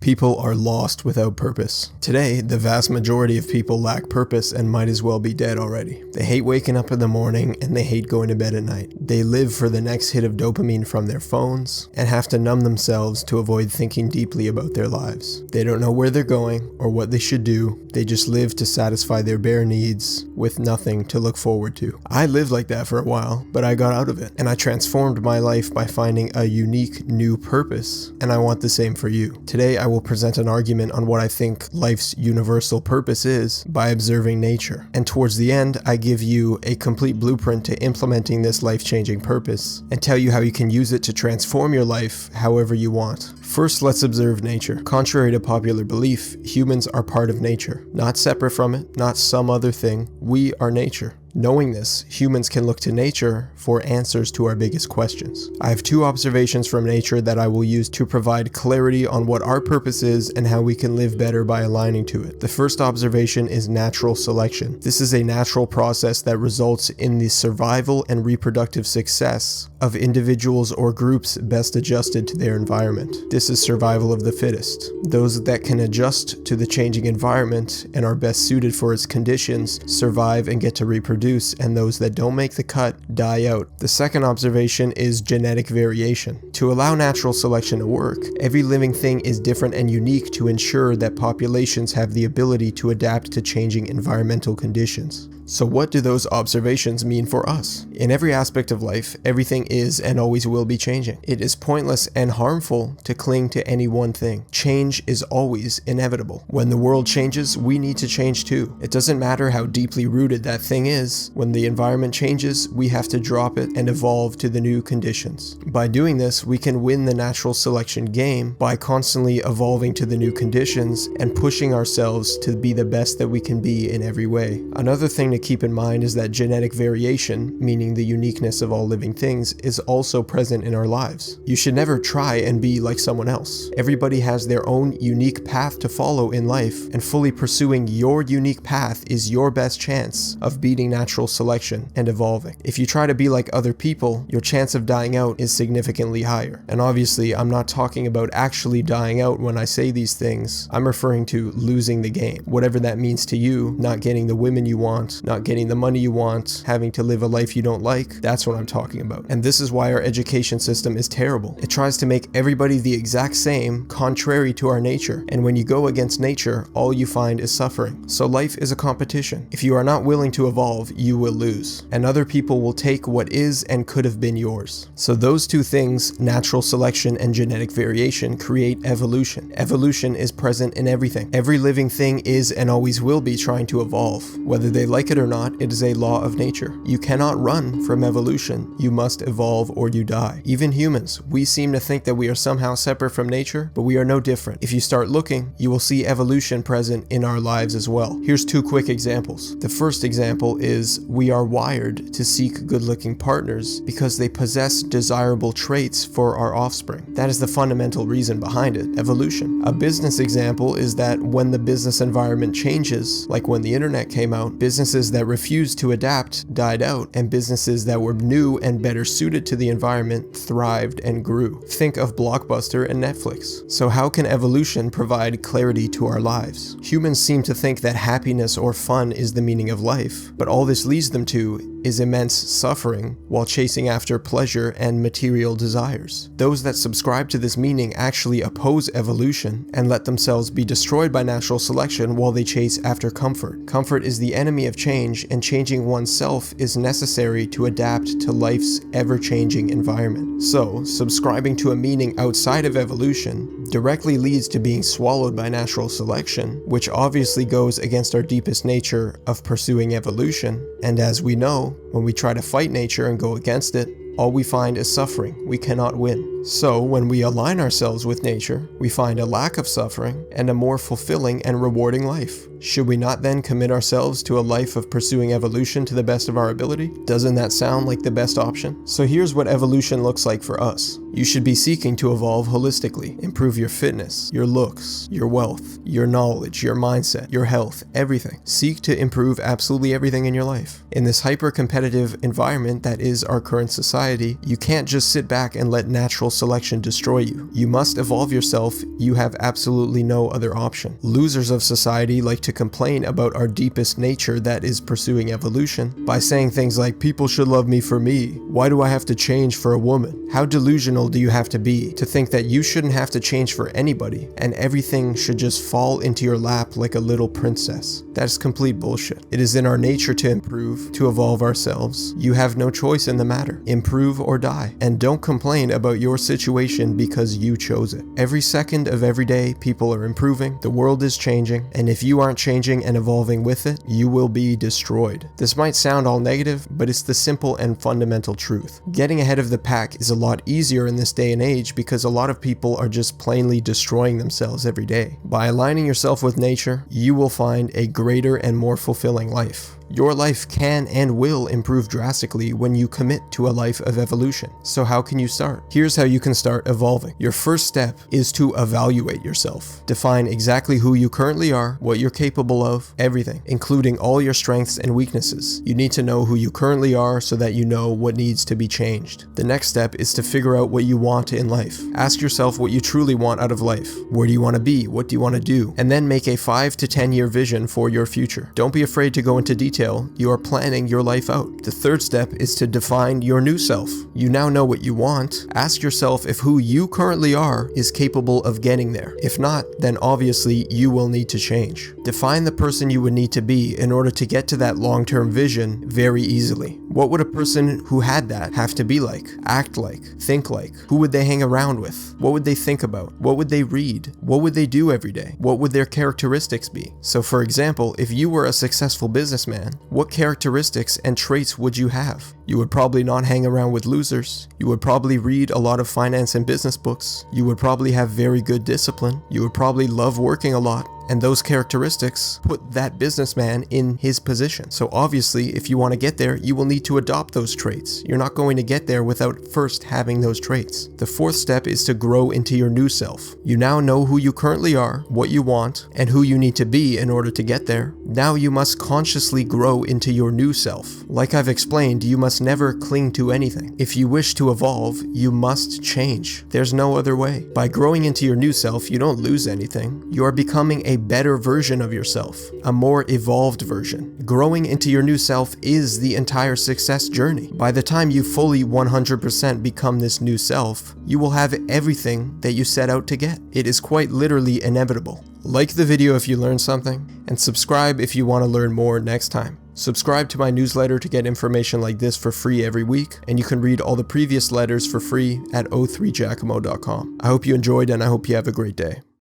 People are lost without purpose. Today, the vast majority of people lack purpose and might as well be dead already. They hate waking up in the morning and they hate going to bed at night. They live for the next hit of dopamine from their phones and have to numb themselves to avoid thinking deeply about their lives. They don't know where they're going or what they should do. They just live to satisfy their bare needs with nothing to look forward to. I lived like that for a while, but I got out of it and I transformed my life by finding a unique new purpose, and I want the same for you. Today, I will present an argument on what I think life's universal purpose is by observing nature. And towards the end, I give you a complete blueprint to implementing this life-changing purpose and tell you how you can use it to transform your life however you want. First, let's observe nature. Contrary to popular belief, humans are part of nature, not separate from it, not some other thing. We are nature. Knowing this, humans can look to nature for answers to our biggest questions. I have two observations from nature that I will use to provide clarity on what our purpose is and how we can live better by aligning to it. The first observation is natural selection. This is a natural process that results in the survival and reproductive success of individuals or groups best adjusted to their environment. This is survival of the fittest. Those that can adjust to the changing environment and are best suited for its conditions survive and get to reproduce, and those that don't make the cut die out. The second observation is genetic variation. To allow natural selection to work, every living thing is different and unique to ensure that populations have the ability to adapt to changing environmental conditions. So what do those observations mean for us? In every aspect of life, everything is and always will be changing. It is pointless and harmful to cling to any one thing. Change is always inevitable. When the world changes, we need to change too. It doesn't matter how deeply rooted that thing is. When the environment changes, we have to drop it and evolve to the new conditions. By doing this, we can win the natural selection game by constantly evolving to the new conditions and pushing ourselves to be the best that we can be in every way. Another thing to keep in mind is that genetic variation, meaning the uniqueness of all living things, is also present in our lives. You should never try and be like someone else. Everybody has their own unique path to follow in life, and fully pursuing your unique path is your best chance of beating natural selection and evolving. If you try to be like other people, your chance of dying out is significantly higher. And obviously, I'm not talking about actually dying out when I say these things. I'm referring to losing the game. Whatever that means to you, not getting the women you want, not getting the money you want, having to live a life you don't like, that's what I'm talking about. And this is why our education system is terrible. It tries to make everybody the exact same, contrary to our nature. And when you go against nature, all you find is suffering. So life is a competition. If you are not willing to evolve, you will lose. And other people will take what is and could have been yours. So those two things, natural selection and genetic variation, create evolution. Evolution is present in everything. Every living thing is and always will be trying to evolve. Whether they like it or not, it is a law of nature. You cannot run from evolution. You must evolve or you die. Even humans, we seem to think that we are somehow separate from nature, but we are no different. If you start looking, you will see evolution present in our lives as well. Here's two quick examples. The first example is we are wired to seek good-looking partners because they possess desirable traits for our offspring. That is the fundamental reason behind it, evolution. A business example is that when the business environment changes, like when the internet came out, businesses that refused to adapt died out, and businesses that were new and better suited to the environment thrived and grew. Think of Blockbuster and Netflix. So how can evolution provide clarity to our lives? Humans seem to think that happiness or fun is the meaning of life, but all this leads them to is immense suffering while chasing after pleasure and material desires. Those that subscribe to this meaning actually oppose evolution and let themselves be destroyed by natural selection while they chase after comfort. Comfort is the enemy of change, and changing oneself is necessary to adapt to life's ever-changing environment. So, subscribing to a meaning outside of evolution directly leads to being swallowed by natural selection, which obviously goes against our deepest nature of pursuing evolution. And as we know, when we try to fight nature and go against it, all we find is suffering. We cannot win. So when we align ourselves with nature, we find a lack of suffering and a more fulfilling and rewarding life. Should we not then commit ourselves to a life of pursuing evolution to the best of our ability? Doesn't that sound like the best option? So here's what evolution looks like for us. You should be seeking to evolve holistically, improve your fitness, your looks, your wealth, your knowledge, your mindset, your health, everything. Seek to improve absolutely everything in your life. In this hyper-competitive environment that is our current society, society, you can't just sit back and let natural selection destroy you. You must evolve yourself. You have absolutely no other option. Losers of society like to complain about our deepest nature that is pursuing evolution by saying things like, people should love me for me. Why do I have to change for a woman? How delusional do you have to be to think that you shouldn't have to change for anybody and everything should just fall into your lap like a little princess? That's complete bullshit. It is in our nature to improve, to evolve ourselves. You have no choice in the matter. Improve or die. And don't complain about your situation because you chose it. Every second of every day, people are improving, the world is changing, and if you aren't changing and evolving with it, you will be destroyed. This might sound all negative, but it's the simple and fundamental truth. Getting ahead of the pack is a lot easier in this day and age because a lot of people are just plainly destroying themselves every day. By aligning yourself with nature, you will find a greater and more fulfilling life. Your life can and will improve drastically when you commit to a life of evolution. So how can you start? Here's how you can start evolving. Your first step is to evaluate yourself. Define exactly who you currently are, what you're capable of, everything, including all your strengths and weaknesses. You need to know who you currently are so that you know what needs to be changed. The next step is to figure out what you want in life. Ask yourself what you truly want out of life. Where do you want to be? What do you want to do? And then make a 5 to 10 year vision for your future. Don't be afraid to go into detail. You are planning your life out. The third step is to define your new self. You now know what you want. Ask yourself if who you currently are is capable of getting there. If not, then obviously you will need to change. Define the person you would need to be in order to get to that long-term vision very easily. What would a person who had that have to be like, act like, think like? Who would they hang around with? What would they think about? What would they read? What would they do every day? What would their characteristics be? So for example, if you were a successful businessman, what characteristics and traits would you have? You would probably not hang around with losers. You would probably read a lot of finance and business books. You would probably have very good discipline. You would probably love working a lot. And those characteristics put that businessman in his position. So obviously, if you want to get there, you will need to adopt those traits. You're not going to get there without first having those traits. The fourth step is to grow into your new self. You now know who you currently are, what you want, and who you need to be in order to get there. Now you must consciously grow into your new self. Like I've explained, you must never cling to anything. If you wish to evolve, you must change. There's no other way. By growing into your new self, you don't lose anything. You are becoming a better version of yourself, a more evolved version. Growing into your new self is the entire success journey. By the time you fully 100% become this new self, you will have everything that you set out to get. It is quite literally inevitable. Like the video if you learned something, and subscribe if you want to learn more next time. Subscribe to my newsletter to get information like this for free every week, and you can read all the previous letters for free at o3giacomo.com. I hope you enjoyed and I hope you have a great day.